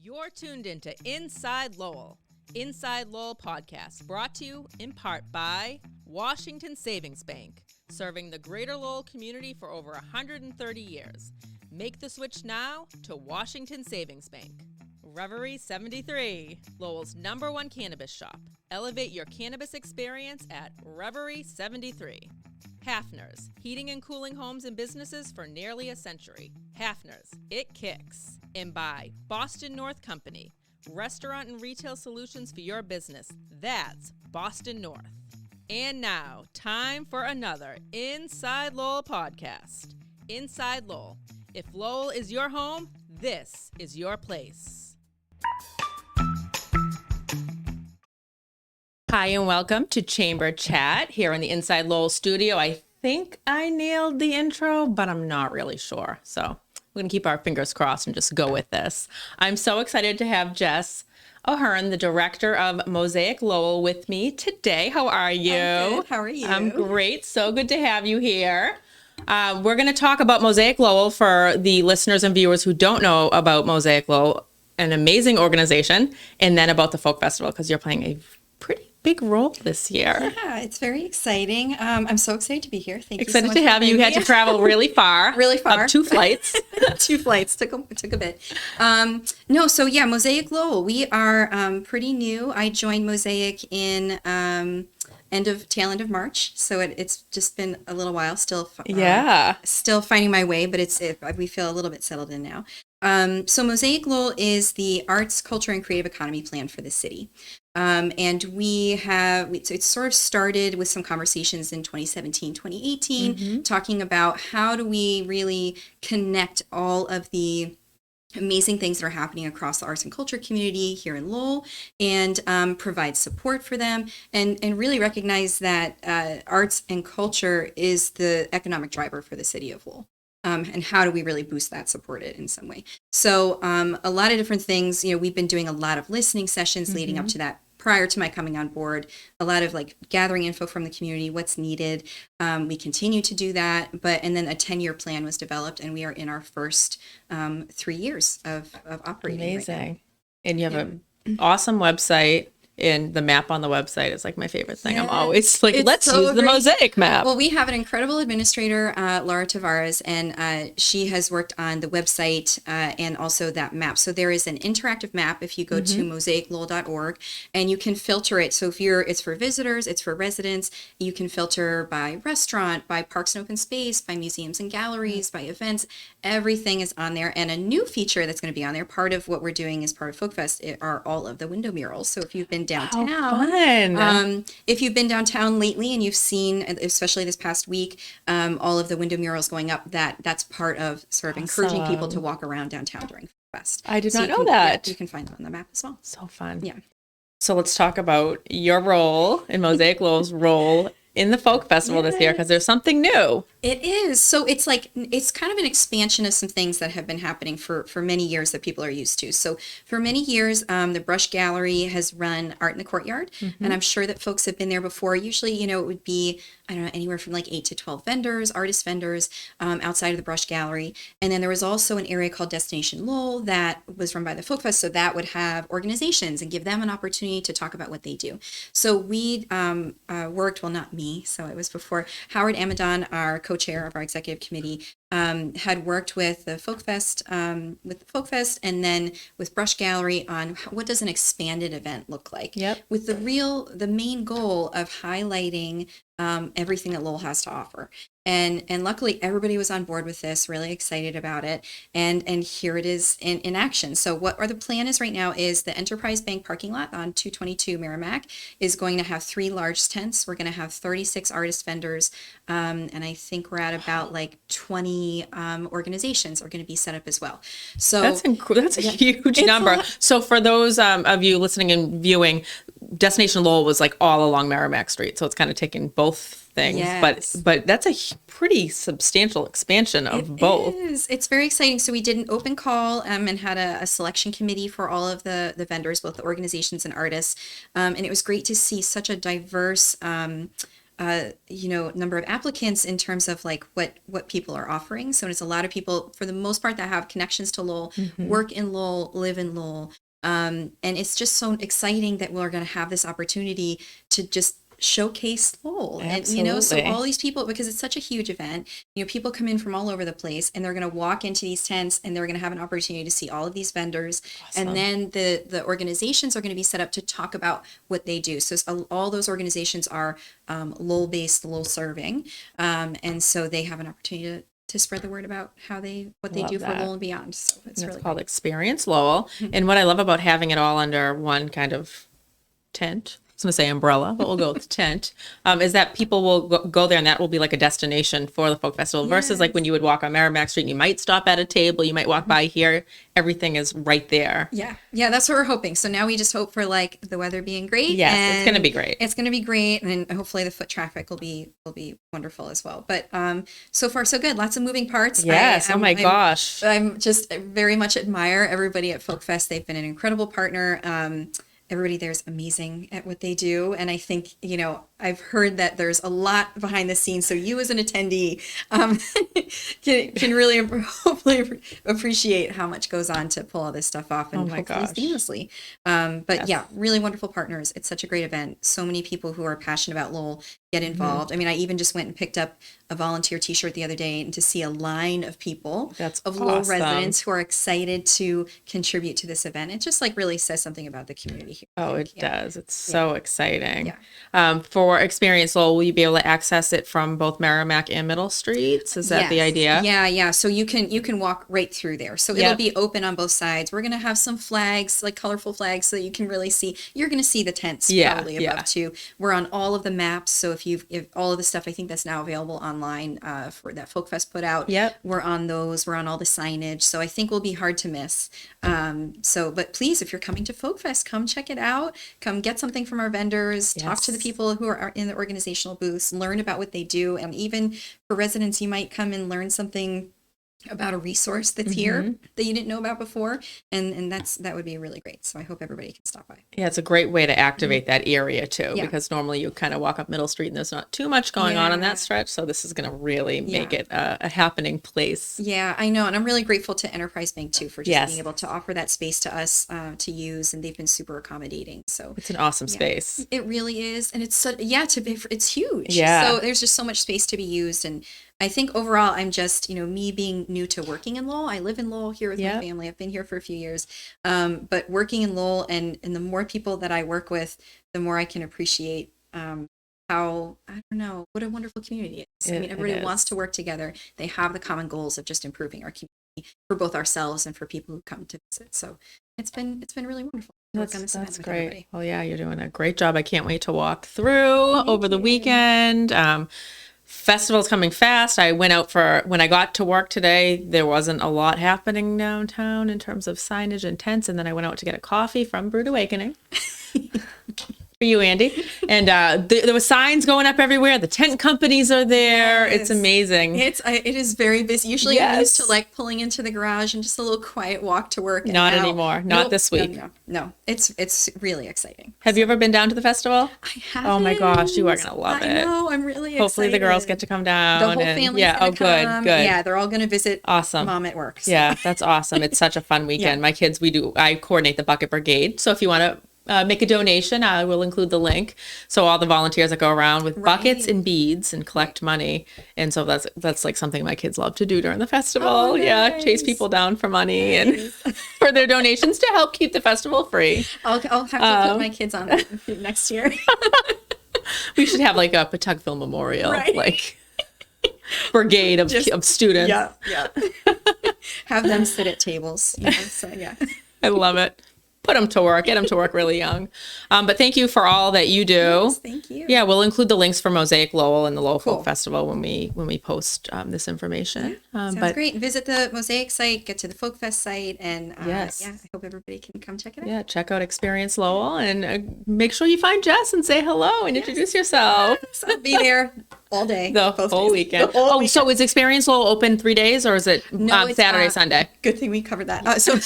You're tuned into Inside Lowell. Inside Lowell podcast brought to you in part by Washington Savings Bank, serving the greater Lowell community for over 130 years. Make the switch now to Washington Savings Bank. Reverie 73, Lowell's #1 cannabis shop. Elevate your cannabis experience at Reverie 73. Hafner's, heating and cooling homes and businesses for nearly a century. Hafner's, it kicks. And by Boston North Company, restaurant and retail solutions for your business. That's Boston North. And now, time for another Inside Lowell podcast. Inside Lowell. If Lowell is your home, this is your place. Hi, and welcome to Chamber Chat here in the Inside Lowell studio. I think I nailed the intro, but I'm not really sure. So we're going to keep our fingers crossed and just go with this. I'm so excited to have Jess O'Hearn, the director of Mosaic Lowell, with me today. How are you? I'm good. How are you? I'm great. So good to have you here. We're going to talk about Mosaic Lowell for the listeners and viewers who don't know about Mosaic Lowell, an amazing organization, and then about the Folk Festival, because you're playing a pretty big role this year. Yeah, it's very exciting. I'm so excited to be here. Thank you Excited so much to have you. You had to travel really far. Really far. Up 2 flights. 2 flights. Took a bit. Mosaic Lowell. We are pretty new. I joined Mosaic in tail end of March. So it's just been a little while. Still finding my way, but we feel a little bit settled in now. So Mosaic Lowell is the arts, culture, and creative economy plan for the city. And it sort of started with some conversations in 2017, 2018, talking about how do we really connect all of the amazing things that are happening across the arts and culture community here in Lowell and provide support for them and really recognize that arts and culture is the economic driver for the city of Lowell. And how do we really boost that, support it in some way? So a lot of different things, we've been doing a lot of listening sessions leading up to that. Prior to my coming on board, a lot of gathering info from the community, what's needed. We continue to do that, and then a 10-year plan was developed, and we are in our first 3 years of operating. Amazing. Right now. And you have an awesome website. And the map on the website is my favorite thing. I'm always let's use the Mosaic map. Well, we have an incredible administrator, Laura Tavares, and she has worked on the website and also that map. So there is an interactive map if you go to mosaiclowell.org, and you can filter it. So it's for visitors, it's for residents. You can filter by restaurant, by parks and open space, by museums and galleries, by events. Everything is on there. And a new feature that's going to be on there, part of what we're doing as part of Folk Fest, are all of the window murals. So if you've been downtown. If you've been downtown lately and you've seen, especially this past week, all of the window murals going up, that's part of sort of encouraging people to walk around downtown during Fest. I did not know that. You can find them on the map as well. So fun. Yeah. So let's talk about your role and Mosaic Lowell's role in the Folk Festival this year, because there's something new. It is. So it's kind of an expansion of some things that have been happening for many years that people are used to. So for many years, the Brush Gallery has run Art in the Courtyard, and I'm sure that folks have been there before. Usually, it would be, anywhere from 8 to 12 vendors, artist vendors, outside of the Brush Gallery. And then there was also an area called Destination Lowell that was run by the Folk Fest, so that would have organizations and give them an opportunity to talk about what they do. So we worked, well, not me, so it was before Howard Amadon, our co-chair of our executive committee, had worked with the Folk Fest, and then with Brush Gallery on what does an expanded event look like. Yep. With the main goal of highlighting everything that Lowell has to offer. And luckily everybody was on board with this, really excited about it. And here it is in action. So the plan is right now is the Enterprise Bank parking lot on 222 Merrimack is going to have 3 large tents. We're going to have 36 artist vendors. And I think we're at about 20 organizations are going to be set up as well. So that's a huge number. So for those of you listening and viewing, Destination Lowell was all along Merrimack Street. So it's kind of taking both things, yes. but that's a pretty substantial expansion of both. It's very exciting. So we did an open call and had a selection committee for all of the vendors, both the organizations and artists. And it was great to see such a diverse number of applicants in terms of like what people are offering. So it's a lot of people, for the most part, that have connections to Lowell, work in Lowell, live in Lowell. And it's just so exciting that we're going to have this opportunity to just showcase Lowell. Absolutely. And, so all these people, because it's such a huge event, people come in from all over the place, and they're going to walk into these tents, and they're going to have an opportunity to see all of these vendors. Awesome. And then the organizations are going to be set up to talk about what they do. So all those organizations are Lowell-based, Lowell serving. And so they have an opportunity to spread the word about what they do for Lowell and beyond. So it's really called great. Experience Lowell. And what I love about having it all under one kind of tent, I was going to say umbrella, but we'll go with tent, is that people will go there, and that will be like a destination for the folk festival versus like when you would walk on Merrimack Street and you might stop at a table, you might walk by here, everything is right there. Yeah, that's what we're hoping. So now we just hope for like the weather being great. Yes, it's going to be great. It's going to be great, and hopefully the foot traffic will be wonderful as well. But so far so good. Lots of moving parts. Yes. Oh my gosh. I'm just very much admire everybody at Folk Fest. They've been an incredible partner. Everybody there is amazing at what they do. And I think, I've heard that there's a lot behind the scenes. So you as an attendee can really hopefully appreciate how much goes on to pull all this stuff off and hopefully seamlessly. But yes. Really wonderful partners. It's such a great event. So many people who are passionate about Lowell get involved. I mean, I even just went and picked up a volunteer t-shirt the other day, and to see a line of people of Lowell residents who are excited to contribute to this event. It just like really says something about the community here. Oh, it does. It's so exciting. Yeah. For Experience Lowell, will you be able to access it from both Merrimack and Middle Streets? Is that the idea? Yeah. So you can walk right through there. So it'll be open on both sides. We're going to have some flags, like colorful flags, so that you can really see. You're going to see the tents probably above too. We're on all of the maps. So if all of the stuff, I think that's now available online for that Folk Fest put out. Yep. We're on those. We're on all the signage. So I think we'll be hard to miss. But please, if you're coming to Folk Fest, come check it out. Come get something from our vendors. Yes. Talk to the people who are in the organizational booths. Learn about what they do. And even for residents, you might come and learn something about a resource that's here that you didn't know about before, and that would be really great. So I hope everybody can stop by. Yeah, it's a great way to activate that area too, because normally you kind of walk up Middle Street and there's not too much going on that stretch, so this is going to really make it a happening place. Yeah, I know, and I'm really grateful to Enterprise Bank too for just being able to offer that space to us to use, and they've been super accommodating. So it's an awesome space. It really is, and it's it's huge. Yeah. So there's just so much space to be used, and I think overall, I'm just, me being new to working in Lowell. I live in Lowell here with my family. I've been here for a few years. But working in Lowell, and the more people that I work with, the more I can appreciate how, what a wonderful community it is. I mean, everybody wants to work together. They have the common goals of just improving our community for both ourselves and for people who come to visit. So it's been really wonderful. That's great. Well, yeah, you're doing a great job. I can't wait to walk through over the weekend. Festival's coming fast. When I got to work today, there wasn't a lot happening downtown in terms of signage and tents. And then I went out to get a coffee from Brewed Awakening. For you, Andy. And there were signs going up everywhere. The tent companies are there. Yes. It's amazing. It is very busy. Usually I'm used to like pulling into the garage and just a little quiet walk to work. Not anymore. Not this week. No. It's really exciting. Have you ever been down to the festival? I haven't. Oh my gosh, you are going to love it. I know. I'm really excited. Hopefully the girls get to come down. The whole family's going to come. Good. Yeah, they're all going to visit awesome. Mom at work. So. Yeah, that's awesome. It's such a fun weekend. My kids, I coordinate the Bucket Brigade. So if you want to make a donation, I will include the link. So all the volunteers that go around with buckets and beads and collect money. And so that's like something my kids love to do during the festival. Oh, nice. Yeah, chase people down for money and for their donations to help keep the festival free. I'll have to put my kids on next year. We should have like a Pawtuckville Memorial, like brigade of students. Yeah. Have them sit at tables. So yeah. I love it. Put them to work, get them to work really young. But thank you for all that you do. Yes, thank you. Yeah, we'll include the links for Mosaic Lowell and the Lowell Folk Festival when we post this information. Sounds great. Visit the Mosaic site, get to the Folk Fest site, and I hope everybody can come check it out. Yeah, check out Experience Lowell and make sure you find Jess and say hello and introduce yourself. Yes, I'll be there all day. The whole weekend. So is Experience Lowell open 3 days or is it Saturday, Sunday? Good thing we covered that. So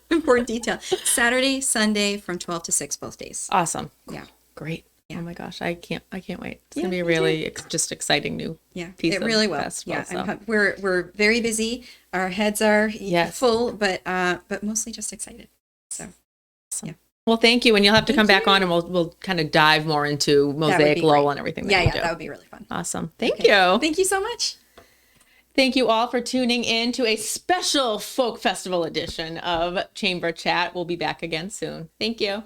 important detail. Saturday, Sunday from 12 to 6 both days. Awesome. Yeah. Great. Oh my gosh, I can't wait. It's gonna be a really just exciting new piece. It really will. Festival, so. We're very busy. Our heads are full, but mostly just excited. So, awesome. Yeah. Well, thank you, and you'll have to come back on, and we'll kind of dive more into Mosaic, Lowell, and everything. That would be really fun. Awesome. Thank you. Thank you so much. Thank you all for tuning in to a special Folk Festival edition of Chamber Chat. We'll be back again soon. Thank you.